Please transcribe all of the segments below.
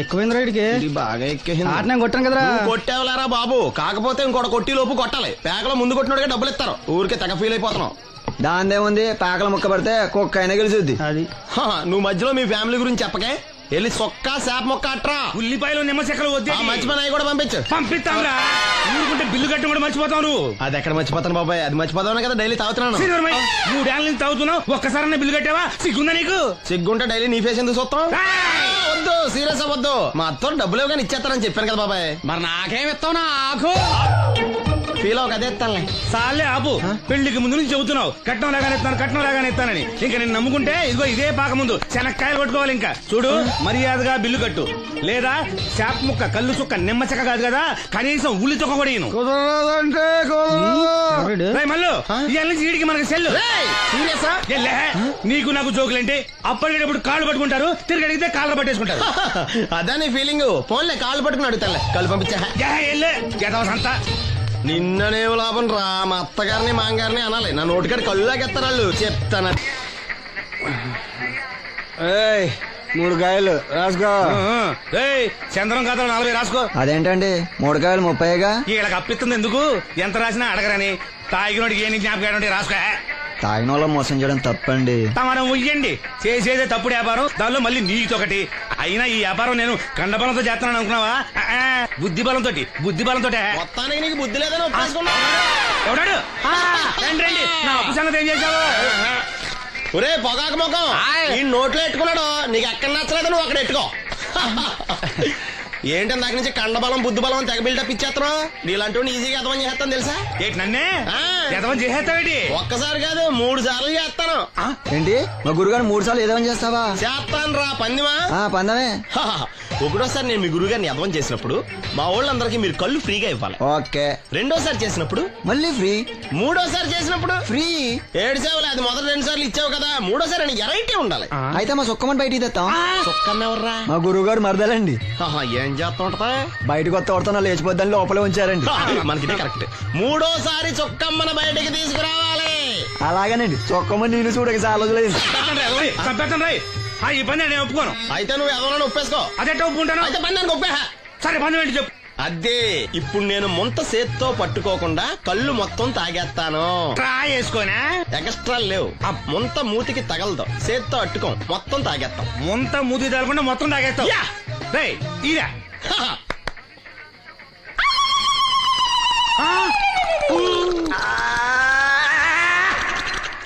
ఎక్కువైంది రైడ్కి బాగా ఎక్కేసింది. నేను కొట్టాను కదరా. కొట్టేవలేరా బాబు, కాకపోతే ఇంకోటి కొట్టి లోపు కొట్టాలి. పేకలో ముందు కొట్టినోడిగా డబ్బులు ఇస్తారు. ఊరికే తెగ ఫీల్ అయిపోతున్నావు. దాందేముంది, పేకల ముక్క పడితే కుక్క అయినా గెలిచుద్ది. అది నువ్వు మధ్యలో మీ ఫ్యామిలీ గురించి చెప్పకే. వెళ్ళి సొక్క శాప మొక్క అట్రా. ఉల్లిపాయలు నిమ్మ చెక్కలు వద్దే. మర్చిపోయి కూడా పంపించు. పంపిస్తాంరా. ఊరుకుంటే బిల్లు కట్టి కూడా మర్చిపోతావు నువ్వు. అది ఎక్కడ మర్చిపోతాను బాబాయ్, అది మర్చిపోతావు కదా డైలీ తాగుతున్నాను. 3 ఏళ్ళ నుంచి తాగుతున్నావు, ఒక్కసారి బిల్లు కట్టావా? సిగ్గుందా నీకు? సిగ్గుంటే డైలీ నీ ఫేస్ ఎందుకు చూస్తాం? వద్దు, సీరియస్ అవ్వద్దు. మా అత్తో డబ్బులు ఇవ్వగానే ఇచ్చేస్తానని చెప్పాను కదా బాబాయ్. మరి నాకేం ఇస్తావు? నాకు ఫీల్ అవ్వక అదే ఇస్తానులే. సాలే ఆపు. పెళ్లికి ముందు నుంచి చెబుతున్నావు కట్నం లాగానే ఇస్తాను, కట్నం లాగానే ఇస్తానని. ఇంకా నేను నమ్ముకుంటే ఇదిగో ఇదే పాక ముందు శనక్కాయలు కొట్టుకోవాలి. ఇంకా చూడు, మర్యాదగా బిల్లు కట్టు, లేదా చేప ముక్క, కళ్ళు చుక్క, నిమ్మ చెక్క కాదు కదా, కనీసం ఉల్లి చుక్క కూడా ఇయ్యను. మళ్ళీ ఇవాళ నుంచి వీడికి మనకి సెల్లు. నీకు నాకు జోకులేంటి? అప్పటికేటప్పుడు కాళ్ళు పట్టుకుంటారు, తిరిగి అడిగితే కాళ్ళు పట్టేసుకుంటారు. అదే నీ ఫీలింగ్. ఫోన్లే కాళ్ళు పట్టుకుని అడుగుతాలే. కాళ్ళు పంపించా. సంతా నిన్ననే లాభం రా. మా అత్తగారిని మాంగారిని అనాలి. నా నోటికాడ కళ్ళులాగెత్తారు వాళ్ళు. చెప్తాను. 3 కాయలు రాసుకో. చంద్రం కథలు 40 రాసుకో. అదేంటండి 3 కాయలు 30గా? వీళ్ళకి అప్పిస్తుంది ఎందుకు? ఎంత రాసినా అడగరని. తాగినోడికి ఏ జ్ఞాపకం రాసుకో. తాగిన వాళ్ళ మోసం చేయడం తప్పండి. మనం ఉయ్యండి, చేసేదే తప్పుడు వ్యాపారం, దానిలో మళ్ళీ నీతొకటి. అయినా ఈ వ్యాపారం నేను కండబలంతో చేస్తున్నాను అనుకున్నావా? బుద్ధి బలంతో. మొత్తానికి నీకు బుద్ధి లేదని ఎవడాడు? రండి, నా అప్పు సంగతి ఏం చేశావు? ఒరే పొగాకు ముఖం, ఈ నోట్లో ఎట్టుకున్నాడు. నీకు ఎక్కడ నచ్చలేదు, నువ్వు అక్కడ ఎట్టుకో. ఏంటి దాని నుంచి కండబలం బుద్ధి బలం తెగ బిల్డప్ ఇచ్చేస్తున్నావు? నీలాంటి ఈజీగా ఎదవని చేస్తాను తెలుసా? ఏంటి నన్నే ఎదవని చేసేస్తావేంటి? ఒక్కసారి కాదు 3 సార్లు చేస్తాను. ఏంటి మా గురుగారు 3 సార్లు ఎదవని చేస్తావా? చేస్తాను రా పందిమా. పందమే. ఒకటోసారి నేను మీ గురువు గారిని ఎదవని చేసినప్పుడు మా వాళ్ళందరికీ మీరు కళ్ళు ఫ్రీగా ఇవ్వాలి. ఓకే. రెండోసారి చేసినప్పుడు మళ్ళీ ఫ్రీ. మూడోసారి చేసినప్పుడు ఫ్రీ. 7 సేవలు. అది మొదటి 2 సార్లు ఇచ్చావు కదా, మూడోసారి అని ఎరైటీ ఉండాలి. అయితే మా సుక్కమని బయటికి తెస్తాం. సుక్కమ్మ ఎవర్రా? మా గురువు గారు మరదలండి. ఏం చేస్తా ఉంటదా? బయటకు వస్తే కొడతా లేచిపోద్దని లోపలే ఉంచారండి. మనకి కరెక్ట్. మూడోసారి చొక్కమ్మన బయటికి తీసుకురావాలి. అలాగేనండి. చొక్కమని నేను చూడక చాలా లేదు. ఈ పని నేను ఒప్పుకోను. అయితే నువ్వు ఎవరైనా ఒప్పేసుకో. అదే ఒప్పుకుంటాను. అయితే పని దానికి ఒప్పే. సరే పని ఏంటి చెప్పు. అదే ఇప్పుడు నేను ముంత చేత్తో పట్టుకోకుండా కళ్ళు మొత్తం తాగేస్తాను. ట్రై చేసుకోనా? ఎక్స్ట్రా లేవు. ముంత మూతికి తగలదు, చేత్తో అట్టుకోం, మొత్తం తాగేస్తాం. ముంత మూతి తగలకుండా మొత్తం తాగేస్తాం. ఇదా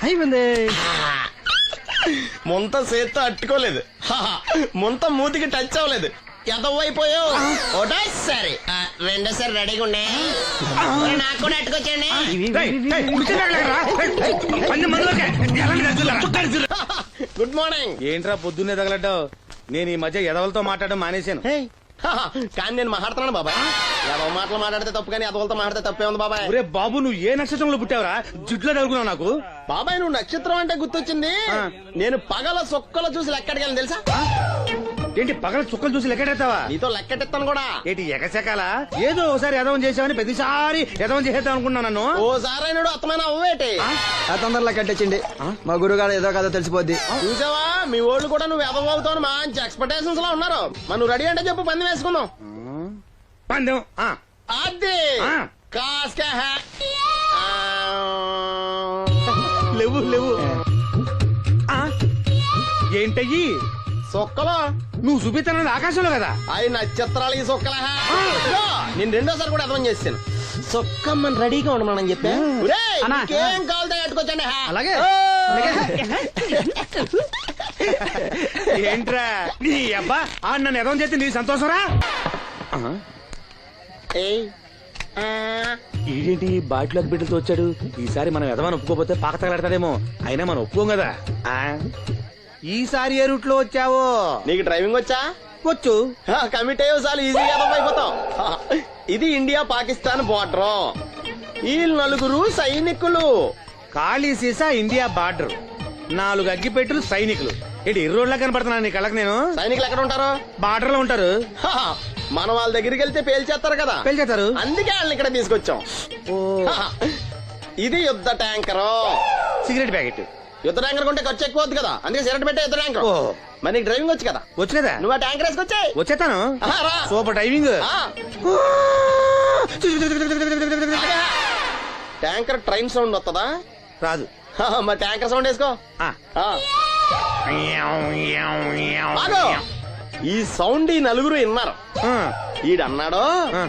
అయిపోయింది. ముంత చేత్తో అట్టుకోలేదు, ముంత మూతికి టచ్ అవ్వలేదు. ఎదవైపోయావు. ఒకటోసారి రెండోసారి రెడీగా ఉండే. నాకు కూడా అట్టుకొచ్చండి. Good morning. ఏంట్రా పొద్దున్నే తగలడ్డావు? నేను ఈ మధ్య ఎదవలతో మాట్లాడడం మానేశాను. కానీ నేను మాట్లాడుతున్నాను బాబాయ్. ఎదవ మాటలు మాట్లాడితే తప్పు, కానీ ఎదవలతో మాట్లాడితే తప్పే ఉంది బాబాయ్. ఒరే బాబు, నువ్వు ఏ నక్షత్రంలో పుట్టావురా? జుట్లో తగులుకున్నావు నాకు. బాబాయ్ నువ్వు నక్షత్రం అంటే గుర్తొచ్చింది. నేను పగల సొక్కలు చూసి లెక్కడికెళ్ళను తెలుసా? ఏంటి పగల చుక్కలు చూసి లెక్కెడతావా? నీతో లెక్కెట్టాను కూడా. ఏంటి ఎగసెకాల? ఏదో ఒకసారి ఎదవం చేసావని ప్రతిసారి ఎదవం చేసేద్దాం అనుకున్నా నన్ను. ఓసారి అయినాడు అత్తమైన అవ్వేటి. తొందరలో కట్టించండి. మా గురుగారు ఏదో కదా తెలిసిపోద్ది. చూసావా, మీ ఓళ్ళు కూడా నువ్వు ఎదవ అవుతావు మంచి ఎక్స్పెక్టేషన్స్ లో ఉన్నారు. మరి నువ్వు రెడీ అంటే చెప్పు, పందెం వేసుకుందాం. పందెం అది కాస్కా లేవు లేవు. ఏంటయ్యి సొక్కలో నువ్వు చూపిస్తానది ఆకాశంలో కదా? అవి నక్షత్రాలు ఈ సొక్కల. నేను రెండోసారి కూడా అర్థం చేశాను. సొక్కమ్మని రెడీగా ఉండమని చెప్పా. ఏం కావాలి కట్టుకోవచ్చండి. అలాగే. ఏంట్రా నీ అబ్బా నన్ను ఎదవం చేస్తే నీ సంతోషరా? ఏంటి బాటిలోకి బిడ్డలతో వచ్చాడు? ఈసారి మనం ఎదవని ఒప్పుకోపోతే పాక తగలాడతాడేమో. అయినా మనం ఒప్పుకోం కదా. ఈసారి ఏ రూట్ లో వచ్చావో? నీకు డ్రైవింగ్ వచ్చా? వచ్చు. కమిట్ అయ్యే సార్లు ఈజీగా అయిపోతావు. ఇది ఇండియా పాకిస్తాన్ బోర్డర్. ఈ 4 సైనికులు. ఖాళీ సీసా ఇండియా బార్డర్, 4 అగ్గిపెట్టులు సైనికులు. ఏంటి ఇర్రోడ్లా కనపడుతున్నా నీ కళ్ళకి నేను? సైనికులు ఎక్కడ ఉంటారు? బార్డర్ లో ఉంటారు. మనం వాళ్ళ దగ్గరికి వెళ్తే పేల్చేస్తారు కదా. పేల్చేస్తారు. అందుకే వాళ్ళని ఇక్కడ తీసుకొచ్చాం. ఇది యుద్ధ ట్యాంకరు. Cigarette packet. యుద్ధ ట్యాంకర్ కొంటే ఖర్చు ఎక్కువ అవుతుంది కదా, అందుకే సిగరెట్ పెట్టే యుద్ధ ట్యాంకర్. ఓ. మరి నీకు డ్రైవింగ్ వచ్చు కదా, వచ్చు కదా, నువ్వు ఆ ట్యాంకర్ వేసుకొచ్చాయి. వచ్చేతాను. రా. Super driving. Tanker train sound వస్తుందా? రాదు. మరి ట్యాంకర్ సౌండ్ వేసుకో. ఆ. ఆగు. ఈ సౌండ్ ఈ నలుగురు విన్నారు. ఆ. ఈడన్నాడు, ఆ.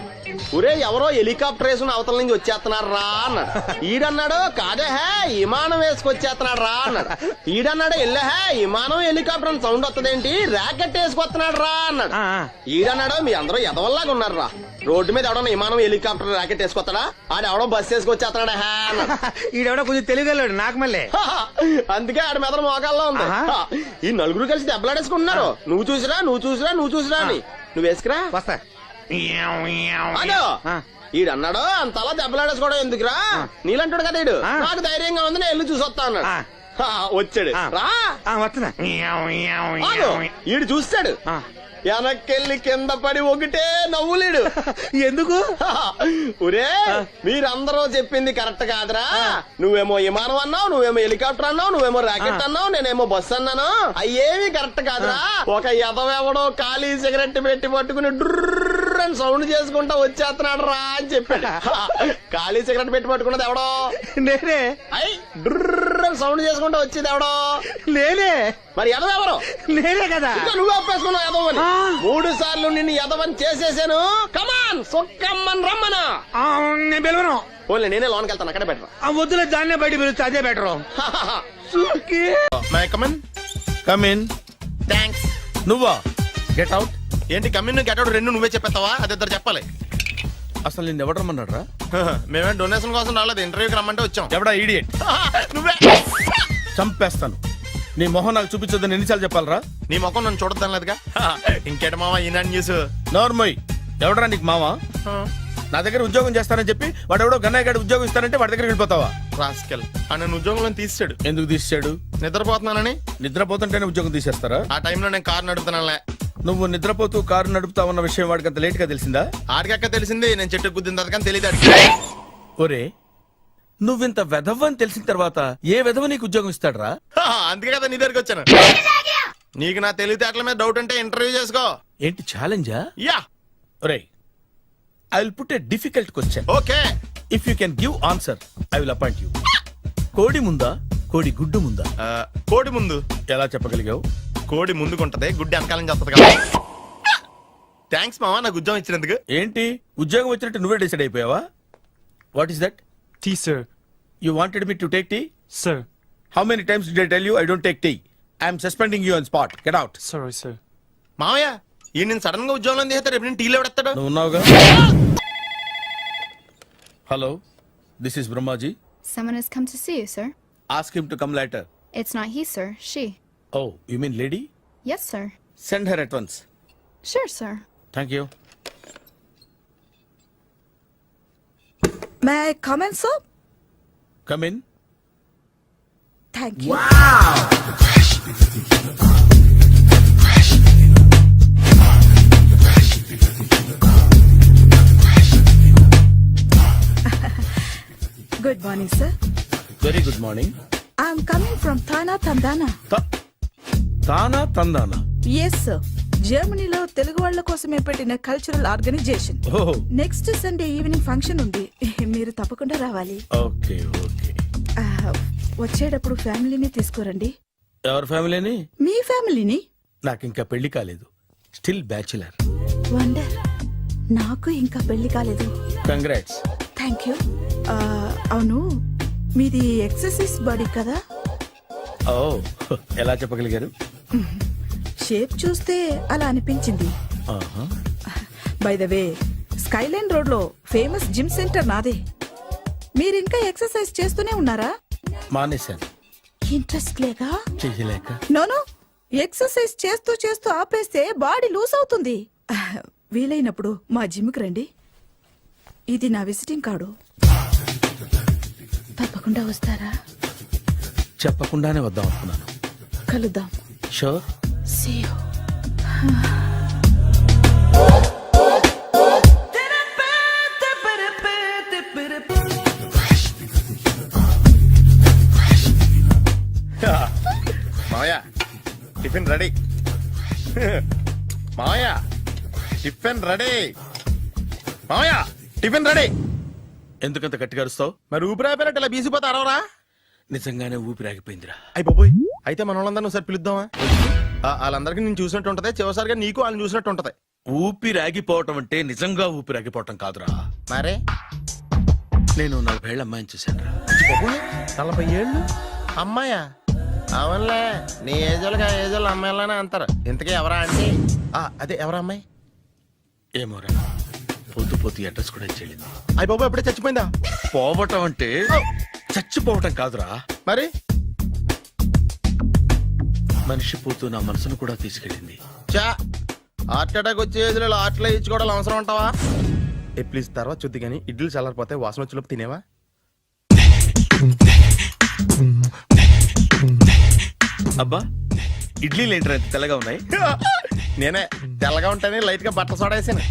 ఒరే ఎవరో హెలికాప్టర్ వేసుకుని అవతల నుంచి వచ్చేస్తున్నారు రా అన్నాడు. ఈడన్నాడు, కాదే హే విమానం వేసుకొచ్చేస్తున్నాడు రా అన్నాడు. ఈడన్నాడు, ఎల్లే హే విమానం హెలికాప్టర్ అని సౌండ్ వస్తుందేంటి, ర్యాకెట్ వేసుకొస్తున్నాడు రా అన్నాడు. ఆ. ఈడన్నాడు, మీ అందరూ ఎదవల్లాగా ఉన్నారు రా, రోడ్డు మీద ఎవడన్నా విమానం హెలికాప్టర్ ర్యాకెట్ వేసుకొస్తాడా, ఆడెవడో బస్సు వేసుకొచ్చేస్తున్నాడా హే అన్నాడు. ఈడెవడో కొంచెం తెలియగలడు నాకు మళ్ళీ. అందుకే ఆడి మీద మోకాల్లో ఉంది. ఆహా. ఈ నలుగురు కలిసి దెబ్బలాడేసుకుంటున్నారు. నువ్వు చూసిరా అని. నువ్వు వేసుకురా. వస్తా. అదో ఆ. ఈడన్నాడు, అంతలా దెబ్బలాడేసుకోవడం ఎందుకురా, నీలంటాడు కదా ఈడు, ఆ. నాకు ధైర్యంగా ఉంది నేను వెళ్ళి చూసొస్తా అన్నాడు. ఆ. వచ్చాడు. ఆ. రా. వస్తున్నా. ఆగు. ఈడు చూస్తాడు, ఆ. వెనక్కెళ్ళి కింద పడి ఒకటే నవ్వులేడు. ఎందుకు? ఒరే మీరందరూ చెప్పింది కరెక్ట్ కాదురా, నువ్వేమో విమానం అన్నావు, నువ్వేమో హెలికాప్టర్ అన్నావు, నువ్వేమో రాకెట్ అన్నావు, నేనేమో బస్సు అన్నాను, అయ్యేమి కరెక్ట్ కాదురా. ఒక ఎదవెవడో ఖాళీ సిగరెట్ పెట్టి పట్టుకుని డ్రర్ అని సౌండ్ చేసుకుంటా వచ్చేస్తున్నాడు రా అని చెప్పాడు. ఖాళీ సిగరెట్ పెట్టి పట్టుకున్నది ఎవడో నేనే. అయ్ డ్రర్ అని సౌండ్ చేసుకుంటా వచ్చేది ఎవడో నేనే. మరి ఎదవెవరు? నేనే కదా. ఇంకా నువ్వు అప్పేసుకున్నావు ఎదవని. ఆ. 3 సార్లు నిన్ను ఎదవని చేసేసాను. కమాన్ సొక్కమ్మన్ రమ్మనా. ఆ, నేను పిలవను. ఓన్లీ నేనే లోన్కి వెళ్తాను, అక్కడే బెటర్. ఆ వద్దులే, దాన్నే బయట పిలుస్తా, అదే better. May come in. Come in. Thanks. నువ్వా? Get out. ఏంటి కమిన్ గెటౌట్ రెండు నువ్వే చెప్పేస్తావా? అది ఇద్దరు చెప్పాలి. అసలు నిన్ను ఎవడు రమ్మన్నాడ్రా? మేమే డొనేషన్ కోసం రాలేదు, ఇంటర్వ్యూకి రమ్మంటే వచ్చాం. ఎవడా ఈడియట్? నువ్వే. చంపేస్తాను. నీ మొహం నాకు చూపించొద్దని ఎన్నిసార్లు చెప్పాలరా? నీ ముఖం నన్ను చూడద్దాం లేదుగా. ఇంకేట మావా ఈనాడు న్యూస్. నోర్మోయ్. ఎవడరా నీకు మావా? నా దగ్గర ఉద్యోగం చేస్తానని చెప్పి వాడు ఎవడో గన్నయ్య గారి ఉద్యోగం ఇస్తానంటే వాడి దగ్గర వెళ్ళిపోతావా? రాస్కెల్ ఆ నన్ను ఉద్యోగంలో తీసాడు. ఎందుకు తీసాడు? నిద్రపోతున్నానని. నిద్రపోతుంటేనే ఉద్యోగం తీసేస్తారా? ఆ టైంలో నేను కారు నడుపుతున్నానులే. నువ్వు నిద్రపోతూ కారు నడుపుతా ఉన్న విషయం వాడికి అంత లేట్ గా తెలిసిందా? ఆడికక్క తెలిసింది, నేను చెట్టు గుద్దిన తర్వాత కానీ తెలియదు. ఒరే, నువ్వింత వెధవ్ అని తెలిసిన తర్వాత ఏ వెధవ నీకు ఉద్యోగం ఇస్తాడరా? అందుకే కదా నీ దగ్గరికి వచ్చాను. నీకు నా తెలివితేటల మీద డౌట్ ఉంటే ఇంటర్వ్యూ చేసుకో. ఏంటి ఛాలెంజా? యా. ఒరే, I will put a difficult question. Okay. If you can give answer I will appoint you. కోడి ముందా, కోడి గుడ్డు ముందా? కోడి ముందు. ఎలా చెప్పగలిగావు? కోడి ముందుకుంటది, గుడ్డి వెనకాలని చేస్తుంది కదా. థ్యాంక్స్ మావా నాకు ఉద్యోగం ఇచ్చినందుకు. ఏంటి ఉద్యోగం వచ్చినట్టు నువ్వే డిసైడ్ అయిపోయావా? What is that? Tea, sir. You wanted me to take tea? Sir. How many times did I tell you I don't take tea? I am suspending you on spot. Get out. Sorry, sir. మావయ్య ఈ నేను sudden గా ఉద్యోగంలో తీస్తాడు, రేపు నేను టీలో పెడతాడు. నువ్వు ఉన్నావుగా? Hello, this is Brahmaji. Someone has come to see you, sir. Ask him to come later. It's not he, sir. She. Oh, you mean lady? Yes, sir. Send her at once. Sure, sir. Thank you. May I come in, sir? Come in. Thank you. Good morning, sir. Very good morning. I'm coming from Thana, Tandana. తానా తందానా? Yes, sir. జర్మనీలో తెలుగు వాళ్ళ కోసమే పెట్టిన cultural organisation. ఓహ్, next Sunday evening function ఉంది, మీరు తప్పకుండా రావాలి. Okay okay. వచ్చేటప్పుడు ఫ్యామిలీని తీసుకురండి. ఎవరి ఫ్యామిలీని? మీ ఫ్యామిలీని. నాకు ఇంకా పెళ్లి కాలేదు. Still bachelor. వండర్. నాకు ఇంకా పెళ్లి కాలేదు. కంగ్రాట్స్. Thank you. అవును, మీది ఎక్సర్సైజ్ బాడీ కదా? ఓ, ఎలా చెప్పగలిగారు? షేప్ చూస్తే అలా అనిపించింది. ఆహా. By the way, Skyline road లో ఫేమస్ జిమ్ సెంటర్ నాదే. మీరింకా ఎక్సర్సైజ్ చేస్తూనే ఉన్నారా? మానేశాను. ఇంట్రెస్ట్ లేగా? చెయ్యలేక. నోను, ఎక్సర్సైజ్ చేస్తూ చేస్తూ ఆపేస్తే బాడీ లూజ్ అవుతుంది. వీలైనప్పుడు మా జిమ్కి రండి. ఇది నా విజిటింగ్ కార్డు. తప్పకుండా వస్తారా? చెప్పకుండానే వద్దాం అనుకున్నాను. కలుద్దాం. షూర్. See you. మావయ్య టిఫిన్ రెడీ. మావయ్య టిఫిన్ రెడీ. ఎందుకంత గట్టిగా అరుస్తావు? మరి ఊపిరి అయిపోయినట్టు ఇలా బీసిపోతే అరవరా? నిజంగానే ఊపిరాగిపోయిందిరా. అయ్యి బాబోయ్, అయితే మన వాళ్ళందరినీ ఒకసారి పిలుద్దామా? వాళ్ళందరికీ నేను చూసినట్టు ఉంటది, చివరిసారిగా నీకు వాళ్ళని చూసినట్టు ఉంటది. ఊపిరాగిపోవటం అంటే నిజంగా ఊపిరాగిపోవటం కాదురా. మరే నేను 40 ఏళ్ళ అమ్మాయిని చూశానురా. 40 ఏళ్ళు అమ్మాయా? అవునులే, నీ ఏజోళ్ళకి ఆ ఏజోళ్ళు అమ్మాయిలానే అంటారు. ఇంతకీ ఎవరా అంటే? అదే ఎవరా అమ్మాయి? ఏమోరా, పొద్దు పొద్దు అడ్రస్ కూడా ఇచ్చేళ్ళింది. అయ్యి బాబు ఎప్పుడే చచ్చిపోయిందా? పోవటం అంటే చచ్చిపోవటం కాదురా, మరి మనిషి పోతూ నా మనసును కూడా తీసుకెళ్ళింది. చా, హార్ట్ అటాక్ వచ్చే ఏజ్లో హార్ట్లో ఇచ్చుకోవడం అవసరం అంటావా? ప్లీజ్ తర్వాత చూద్ది కానీ ఇడ్లీలు చల్లారిపోతే వాసన వచ్చేలోపు తినేవా? అబ్బా, ఇడ్లీలు ఏంటి అంత తెల్లగా ఉన్నాయి? నేనే తెల్లగా ఉంటానే లైట్ గా బట్టలు సోడేసాను.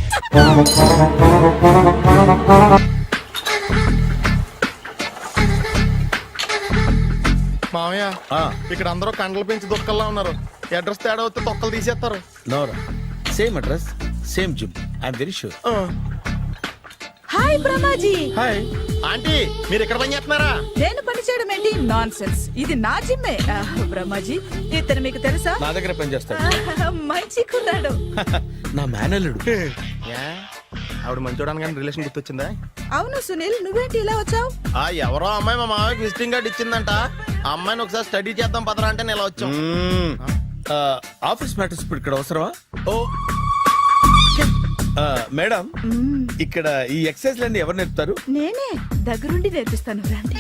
మామయ్య, ఇక్కడ అందరూ కండలు పెంచి దుక్కల్లా ఉన్నారు. అడ్రస్ తేడా వస్తే తొక్కలు తీసేస్తారు. నోరా, same address same gym, I'm very sure. Hi Brahmaji. Hi aunty, మీరు ఇక్కడ పని చేస్తున్నారా? నేను పని చేయడం ఏంటి? Nonsense. ఇది నా జిమ్మే. బ్రహ్మాజీ, ఇతను మీకు తెలుసా? నా దగ్గర పని చేస్తాడు. మంచి కుర్రాడు. నా మేనల్లుడు. ఆవిడ మంచి చూడడానికి రిలేషన్ గుర్తొచ్చిందా? అవును సునీల్, నువ్వేంటి ఇలా వచ్చావు? ఎవరో అమ్మాయి మా మామయ్యకి విజిటింగ్ కార్డ్ ఇచ్చిందంట. ఆ అమ్మాయిని ఒకసారి స్టడీ చేద్దాం పదరా అంటే నేను ఇలా వచ్చాం. ఆఫీస్ మ్యాటర్స్ ఇప్పుడు ఇక్కడ అవసరమా? ఓ మేడం, ఇక్కడ ఈ ఎక్సర్సైజ్ లన్నీ ఎవరు నేర్పుతారు? నేనే దగ్గరుండి నేర్పిస్తాను, రండి.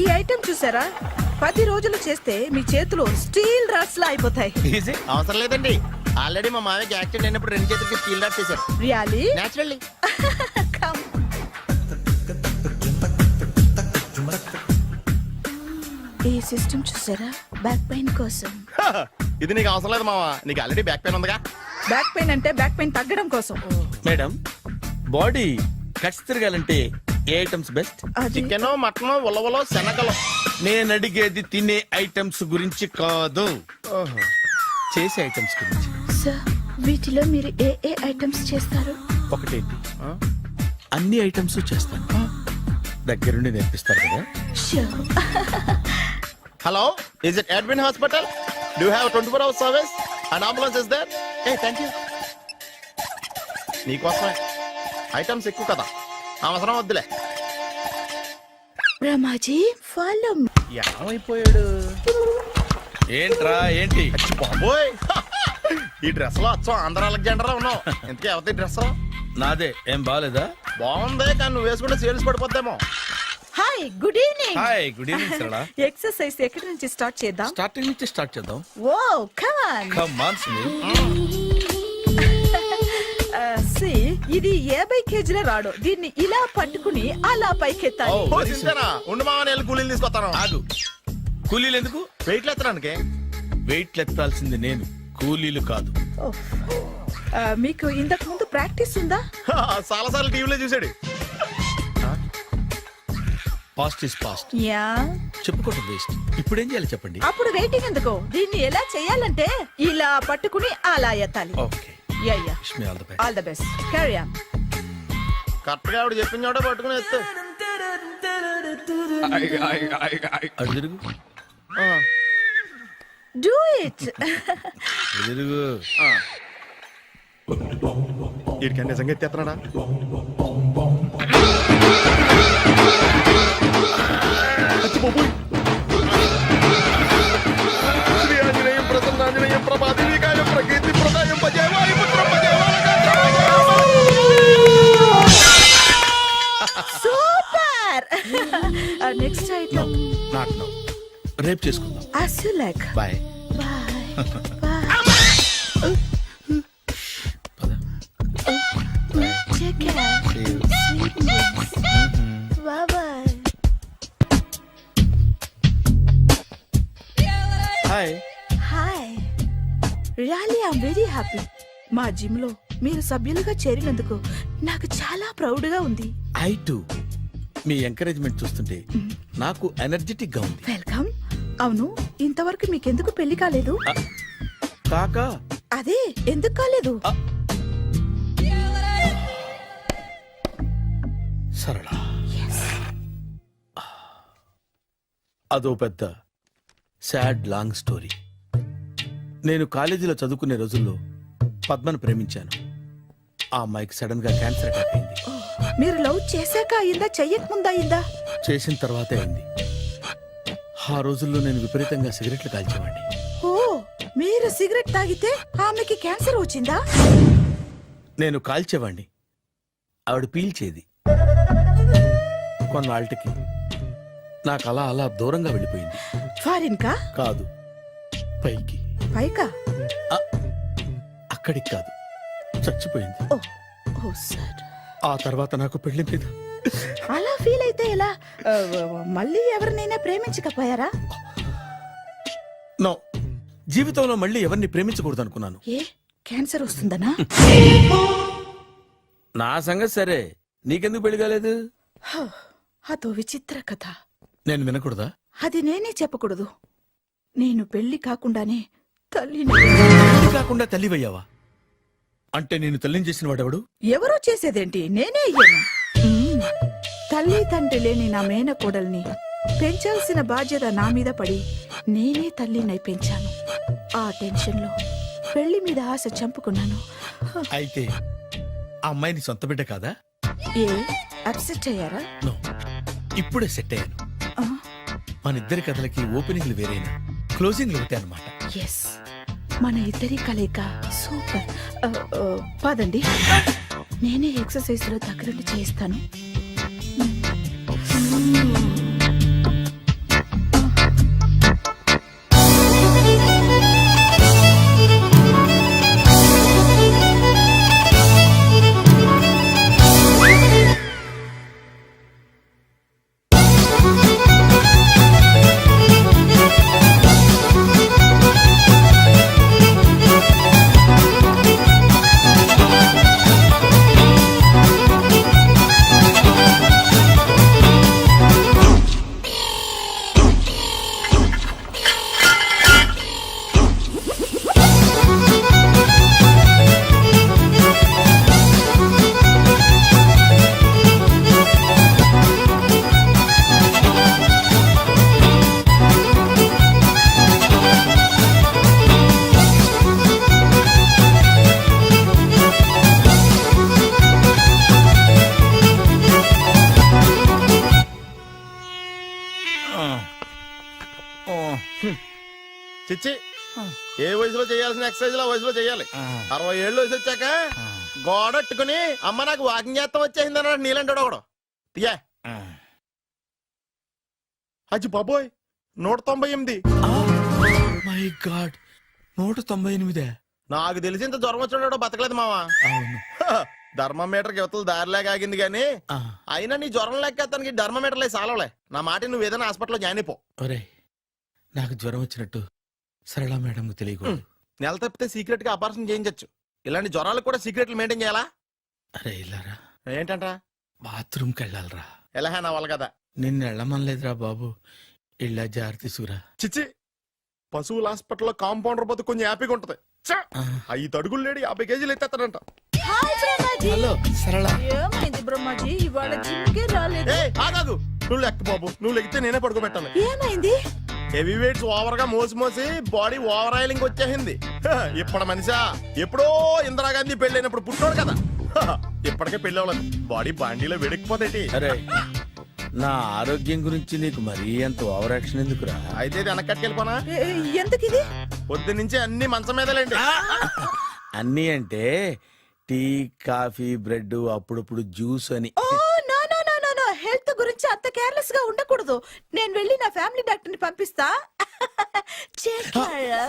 ఈ ఐటెం చూసారా? 10 రోజులు చేస్తే మీ చేతులు స్టీల్ రాట్స్ లా అయిపోతాయి. ఈజీ. అవసరం లేదండి, ఆల్రెడీ మా మామయ్యకి యాక్సిడెంట్ అయినప్పుడు 2 చేతులకి స్టీల్ డాట్ చేశారు. రియాలీ? నేచురల్లీ. ఈ సిస్టమ్ చూసారా? బ్యాక్ పెయిన్ కోసం. ఇది నీకు అవసరం లేదు మావా, నీకు ఆల్రెడీ బ్యాక్ పెయిన్ ఉందిగా. బ్యాక్ పెయిన్ అంటే బ్యాక్ పెయిన్ తగ్గడం కోసం. మేడం, బాడీ కట్స్ తిరగాలంటే ఏ ఐటమ్స్ బెస్ట్? అది చికెన్, మటన్, ఉలవలో, శనగలు. నేను అడిగేది తినే ఐటమ్స్ గురించి కాదు, చేసే ఐటమ్స్ గురించి. సార్, వీటిలో మీరు ఏ ఐటమ్స్ చేస్తారు? ఒకటేంటి, అన్ని ఐటమ్స్ చేస్తాను. దగ్గరుండి నేర్పిస్తారు కదా. Sure. Hello, is it admin hospital? Do have 24 hours service and ambulance is there? Thank you. నీకోసమే ఐటమ్స్ ఎక్కువ కదా, అవసరం వద్దులే. Brahmaji, follow me. ఏమైపోయాడు? ఏంట్రా ఏంటి? అచ్చి బాబోయ్, ఈ డ్రెస్ లో అచ్చం ఆంధ్ర అలెగ్జాండర్ ఉన్నావు. ఇంతకీ ఎవరి డ్రెస్? నాదే. ఏం బాగాలేదా? బాగుంది, కానీ నువ్వు వేసుకుంటే సేల్స్ పడిపోద్దేమో. Hi, good evening. Hi, good evening Sarala. Exercise ఎక్కడి నుంచి స్టార్ట్ చేద్దాం? స్టార్టింగ్ నుంచి స్టార్ట్ చేద్దాం. Oh come on. Come on Sunil. ఇది 50 కేజీల రాడు. దీన్ని ఇలా పట్టుకుని అలా పైకెత్తాలి. Oh. ఓ, సింతేనా? ఉండు మామ, నేను కూలీలు తీసుకొస్తాను. ఆగు. కూలీలు ఎందుకు? వెయిట్ ఎత్తడానికి. వెయిట్ ఎత్తాల్సింది నేను, కూలీలు కాదు. మీకు ఇంతకు ముందు ప్రాక్టీస్ ఉందా? చాలా సార్లు టీవీలో చూసాడు. Past is past, yeah. చెప్పుకోవటం వేస్ట్. ఇప్పుడు ఏం చేయాలి చెప్పండి? అప్పుడు వెయిటింగ్ ఎందుకు? దీన్ని ఎలా చేయాలంటే ఇలా పట్టుకుని అలా ఎత్తాలి. Okay, ya ya. Wish me all the best. All the best. Carry on. Correct గా ఆవిడ చెప్పిన చోట పట్టుకుని ఎత్తు. అటు తిరుగు, డూ ఇట్. అటు తిరుగు. వీడికి నిజంగా ఎత్తేస్తున్నాడా? శ్రీ ఆంజనేయం ప్రసన్నాంజనేయం ప్రభాదివికాయం ప్రకీర్తి ప్రదాయం భజేవాయు పుత్రం super. Next item not no, రేపు చేసుకుందాం. as you like. Bye. Bye. Bye. Take care. Sweet dreams. Bye bye. హాయ్. Hi. Really, I'm very happy. మా జిమ్ లో మీరు సభ్యులుగా చేరినందుకు నాకు చాలా ప్రౌడ్ గా ఉంది. I to. మీ ఎంకరేజ్మెంట్ చూస్తుంటే నాకు ఎనర్జెటిక్ గా ఉంది. వెల్కమ్. అవును, ఇంతవరకు మీకెందుకు పెళ్లి కాలేదు? కాకా అదే ఎందుకు కాలేదు? సరళ, అదో పెద్ద సాడ్ లాంగ్ స్టోరీ. నేను కాలేజీలో చదువుకునే రోజుల్లో పద్మను ప్రేమించాను. ఆ అమ్మాయికి సడన్ గా క్యాన్సర్ అటాక్ అయింది. మీరు లవ్ చేశాక అయిందా, చెయ్యక ముందా అయిందా? చేసిన తర్వాతే అయింది. ఆ రోజుల్లో నేను విపరీతంగా సిగరెట్లు కాల్చేవాడిని. ఓ, మీరు సిగరెట్ తాగితే ఆమెకి క్యాన్సర్ వచ్చిందా? నేను కాల్చేవాణ్ణి, ఆవిడ పీల్చేది. కొన్నాళ్ళకి నాకు అలా అలా దూరంగా వెళ్ళిపోయింది. ఫారిన్ కా? కాదు, పైకి. పైకా? అక్కడికి కాదు, చచ్చిపోయింది. ఓ, ఓ సార్. ఆ తర్వాత నాకు పెళ్లి మీద అలా ఫీల్ అయితే ఎలా? మళ్ళీ ఎవరినైనా ప్రేమించకపోయారా? నో, జీవితంలో మళ్ళీ ఎవరిని ప్రేమించకూడదు అనుకున్నాను. ఏ, క్యాన్సర్ వస్తుందనా? నా సంగతి సరే, నీకెందుకు పెళ్లి కాలేదు? హ, అదో విచిత్ర కథ. నేను వినకూడదా? అది నేనే చెప్పకూడదు. నేను పెళ్లి కాకుండానే తల్లిని. పెళ్లి కాకుండా తల్లివయ్యావా? అంటే నేను తల్లిని చేసిన వాడెవడు? ఎవరో చేసేదేంటి, నేనే అయ్యాను. తల్లి తండ్రి లేని నా మేనకోడల్ని పెంచాల్సిన బాధ్యత నా మీద పడి నేనే తల్లినై పెంచాను. ఆ టెన్షన్లో పెళ్లి మీద ఆశ చంపుకున్నాను. అయితే ఆ అమ్మాయిని సొంత బిడ్డ కాదా? ఏ, అప్సెట్ అయ్యారా? నో, ఇప్పుడే సెట్ అయ్యాను. ఆ, మన ఇద్దరి కథలకి ఓపెనింగ్లు వేరైనా క్లోజింగ్లు ఒకటే అనమాట. ఎస్, మన ఇద్దరి కలయిక సూపర్. పదండి, నేనే ఎక్సర్సైజ్ లో దగ్గరుండి చేయిస్తాను. చిచ్చి, ఏ వయసులో చేయాల్సిన ఎక్సర్సైజ్ ఆ వయసులో చేయాలి. 60 ఏళ్ళు వయసు వచ్చాక గోడట్టుకుని అమ్మ నాకు వాకింగ్ చేస్తాం వచ్చేసింది అన్నాడు నీలంటాడు ఒకడు. తీయా అచ్చి బాబోయ్, 198. My God, 198. నాకు తెలిసి ఇంత జ్వరం వచ్చాడు బతకలేదు మావా. అవును. ధర్మమీటర్ యువతలు దారిలేక ఆగింది గాని ఆ, అయినా నీ జ్వరం లెక్క అతనికి ధర్మమీటర్లే సాలవలే. నా మాట నువ్వు ఏదైనా హాస్పిటల్లో జాయిన్ అయిపో. ఒరేయ్, నాకు జ్వరం వచ్చినట్టు సరళ మేడం తెలియకూడదు. నెల తప్పితే సీక్రెట్ గా ఆపరేషన్ చేయించచ్చు. ఇలాంటి జ్వరాలకు కూడా సీక్రెట్లు మెయింటైన్ చేయాలా? అరే ఇల్లారా, ఏంటంట? బాత్రూమ్కి వెళ్ళాలరా. ఎలా నా వాళ్ళ కదా. నిన్ను వెళ్ళమనలేదురా బాబు, ఇళ్ళ జారి తీసుకురా. చిచ్చి, పశువుల హాస్పిటల్లో కాంపౌండర్ పోతే కొంచెం హ్యాపీగా ఉంటది. చ్చ! 5 అడుగులు లేడి 50 కేజీలు ఎత్తేస్తాడంట. హాయ్ బ్రహ్మాజీ. హలో సరళ. ఏమైంది బ్రహ్మాజీ, ఇవాళ జిమ్కే రాలేదు? ఏ ఆగాగు, నువ్వు లెక్క బాబు, నువ్వు లెక్కితే నేనే పడుకోబెట్టాలి. ఏమైంది? హెవీ వెయిట్స్ ఓవర్ గా మోసి మోసి బాడీ ఓవర్ ఆయిలింగ్ వచ్చేసింది. ఇప్పుడు మనిషా ఎప్పుడో ఇందిరాగాంధీ పెళ్ళైనప్పుడు పుట్టినోడు కదా. ఇప్పటికే పెళ్ళి అవ్వలేదు, బాడీ బాండీలో వెడికిపోతేటి. అరే, నా ఆరోగ్యం గురించి నీకు మరీ అంత ఓవర్ యాక్షన్ ఎందుకురా? అయితే ఇది వెనకట్టుకెళ్ళిపోనా? ఎందుకు ఇది? పొద్దు నుంచి అన్ని మంచం మీదలేండి. అన్నీ అంటే టీ, కాఫీ, బ్రెడ్, అప్పుడప్పుడు జ్యూస్ అని. Oh no no no no no, health గురించి అంత కేర్లెస్ గా ఉండకూడదు. నేను వెళ్ళి నా ఫ్యామిలీ డాక్టర్ ని పంపిస్తా. చేస్తారా?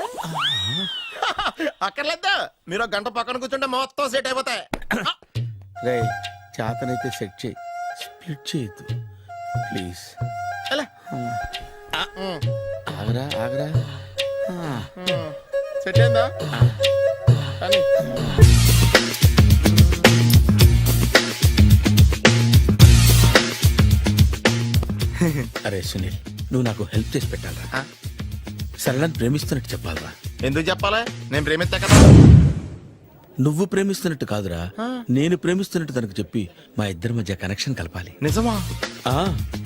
అక్కర్లేదు, మీరు 1 గంట పక్కన కూర్చుంటే మొత్తం సెట్ అయిపోతాయి. రే, చేతనైతే సెట్ చేయి, స్ప్లిట్ చేయొద్దు ప్లీజ్. ఎలా? ఆగరా ఆగరా. సెట్ అయిందా? కానీ అరే సునీల్, నువ్వు నాకు హెల్ప్ చేసి పెట్టాలరా. సరళని ప్రేమిస్తున్నట్టు చెప్పాలరా. ఎందుకు చెప్పాలి? నేను ప్రేమిస్తా కదా. నువ్వు ప్రేమిస్తున్నట్టు కాదురా, నేను ప్రేమిస్తున్నట్టు తనకు చెప్పి మా ఇద్దరి మధ్య కనెక్షన్ కలపాలి. నిజమా? ఆ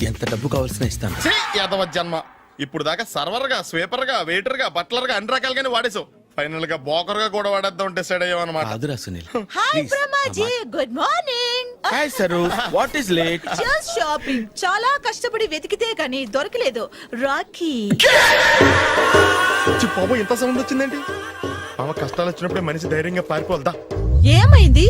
ఎంత డబ్బు కావాల్సిన ఇస్తాను. ఛీ, యాదవ జన్మ. ఇప్పుడు దాకా సర్వర్ గా, స్వీపర్ గా, వెయిటర్ గా, బట్లర్ గా అన్ని రకాలుగానే వాడేసావు. ఫైనల్ గా బోకర్ గా కూడా వాడేద్దాం డిసైడ్ అయ్యామన్నమాట. కాదురా Sunil. Hi Brahmaji, good morning. Hi sir, what is late? Just shopping. చాలా కష్టపడి వెతికితే కానీ దొరకలేదు. రాఖీ. బాబు ఇంత సౌండ్ వచ్చిందేంటి? మామ కష్టాలు వచ్చినప్పుడే మనిషి ధైర్యంగా పారిపోల్దా. ఏమైంది?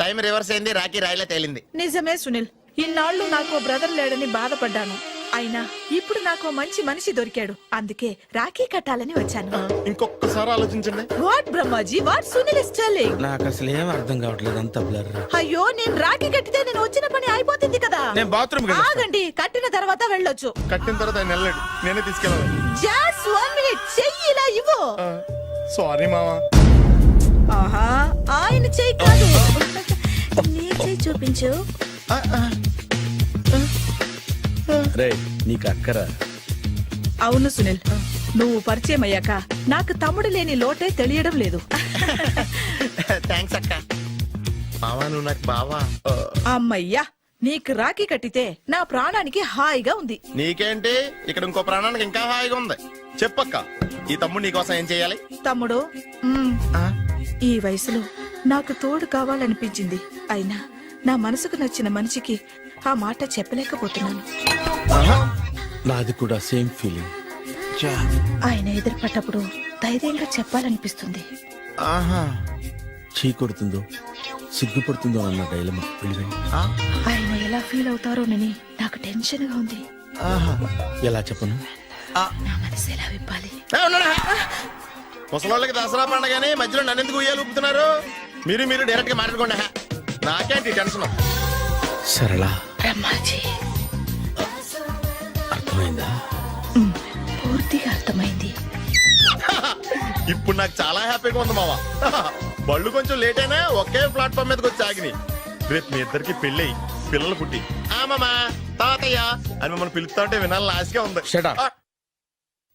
టైం రివర్స్ అయింది, రాఖీ రాయిలా తేలింది. నిజమే సునీల్, ఇన్నాళ్ళు నాకు బ్రదర్ లేడని బాధపడ్డాను. అయినా ఇప్పుడు నాకు మంచి మనిషి దొరికాడు. అందుకే రాఖీ కట్టాలని వచ్చాను. ఇంకొకసారి ఆలోచించండి. What Brahmaji, what Sunil is telling? నాకు అసలు ఏం అర్థం కావట్లేదు, అంత బ్లర్. అయ్యో, నేను రాఖీ కట్టితే నేను వచ్చిన పని అయిపోతుంది కదా. నేను బాత్రూమ్ ఆగండి, కట్టిన తర్వాత వెళ్ళొచ్చు. కట్టిన తర్వాత ఆయన వెళ్ళాడు, నేనే తీసుకెళ్ళాలి. జస్ట్ 1 minute, చెయ్యి ఇలా ఇవ్వు. సారీ మామా. ఆహా, ఆయన చెయ్యి కాదు, నీ చెయ్యి చూపించు. రే నీకు అక్కరా? అవును సునీల్, నువ్వు పరిచయం అయ్యాక నాకు తమ్ముడు లేని లోటే తెలియడం లేదు. థ్యాంక్స్ అక్క. మావా నువ్వు నాకు బావా. అమ్మయ్యా, నీకు రాఖీ కట్టితే నా ప్రాణానికి హాయిగా ఉంది. నీకేంటి, ఇక్కడ ఇంకో ప్రాణానికి ఇంకా హాయిగా ఉంది. చెప్పక్క, ఈ తమ్ముడు నీకోసం ఏం చేయాలి? తమ్ముడు, ఈ వయసులో నాకు తోడు కావాలనిపించింది. అయినా నా మనసుకు నచ్చిన మనిషికి ఆ మాట చెప్పలేకపోతున్నాను. నాది కూడా సేమ్ ఫీలింగ్. ఆయన ఎదురుపడ్డప్పుడు ధైర్యంగా చెప్పాలనిపిస్తుంది. చీ కొడుతుందో సిగ్గుపడుతుందో అన్న డైలమా. ఆయన ఎలా ఫీల్ అవుతారోనని నాకు టెన్షన్ గా ఉంది. ఎలా చెప్పను? నా మనసు ఎలా విప్పాలి? ముసలోళ్ళకి దసరా పండగని మధ్యలో నన్ను ఎందుకు ఉయ్యాలు ఊపుతున్నారు? మీరు డైరెక్ట్ గా మాట్లాడుకోండి. నాకేంటి టెన్షన్? సరళ, బ్రహ్మాజీ, అర్థమైందా? పూర్తిగా అర్థమైంది. ఇప్పుడు నాకు చాలా హ్యాపీగా ఉంది మావా. బళ్ళు కొంచెం లేట్ అయినా ఒకే ప్లాట్ఫామ్ మీదకి వచ్చి ఆగినాయి. రేపు మీ ఇద్దరికి పెళ్ళి పిల్లలు పుట్టి మామా తాతయ్య అని మమ్మల్ని పిలుస్తా ఉంటే వినాలని ఆశగా ఉంది. Shut up.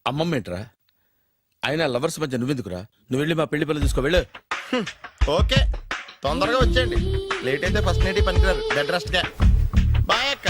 అమ్మమ్మ ఏంట్రా? అయినా లవర్స్ మధ్య నువ్వెందుకురా? నువ్వు వెళ్ళి మా పెళ్లి పిల్లలు తీసుకో వెళ్ళు. ఓకే, తొందరగా వచ్చేయండి. లేట్ అయితే ఫస్ట్ నైట్ పనికిరారు. బెడ్ రెస్ట్ గా. బాయ్ అక్క.